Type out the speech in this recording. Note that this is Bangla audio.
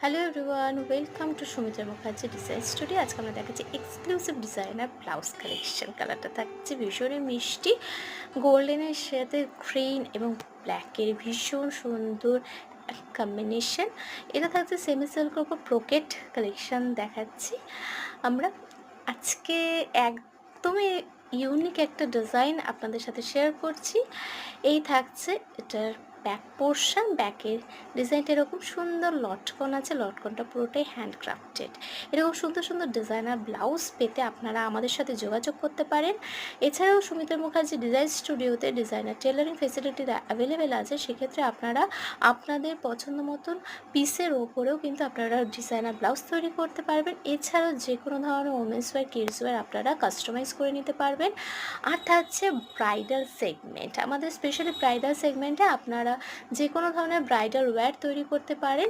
Hello everyone, welcome to Sumitra Mukherjee design studio. আজকে আমরা দেখাচ্ছি এক্সক্লুসিভ ডিজাইনার ব্লাউজ কালেকশন। কালারটা থাকছে ভীষণই মিষ্টি গোল্ডেনের সাথে গ্রিন এবং ব্ল্যাকের ভীষণ সুন্দর কম্বিনেশন। এটা থাকছে সেমি সিল্কের উপর ব্রোকেট কালেকশন দেখাচ্ছি আমরা আজকে। একদমই ইউনিক একটা ডিজাইন আপনাদের সাথে শেয়ার করছি। এই থাকছে এটার ব্যাক পোর্শন। ব্যাকের ডিজাইনটা এরকম সুন্দর লটকন আছে, লটকনটা পুরোটাই হ্যান্ডক্রাফটেড। এরকম সুন্দর সুন্দর ডিজাইনার ব্লাউজ পেতে আপনারা আমাদের সাথে যোগাযোগ করতে পারেন। এছাড়াও সুমিত্রা মুখার্জি ডিজাইন স্টুডিওতে ডিজাইনার টেলারিং ফেসিলিটি অ্যাভেলেবেল আছে। সেক্ষেত্রে আপনারা আপনাদের পছন্দ মতন পিসের ওপরেও কিন্তু আপনারা ডিজাইনার ব্লাউজ তৈরি করতে পারবেন। এছাড়াও যে কোনো ধরনের ওমেন্স ওয়্যার, কিডস ওয়্যার আপনারা কাস্টমাইজ করে নিতে পারবেন। আর থাকছে ব্রাইডাল সেগমেন্ট। আমাদের স্পেশালি ব্রাইডাল সেগমেন্টে আপনারা যে কোনো ধরনের ব্রাইডাল ওয়্যার তৈরি করতে পারেন।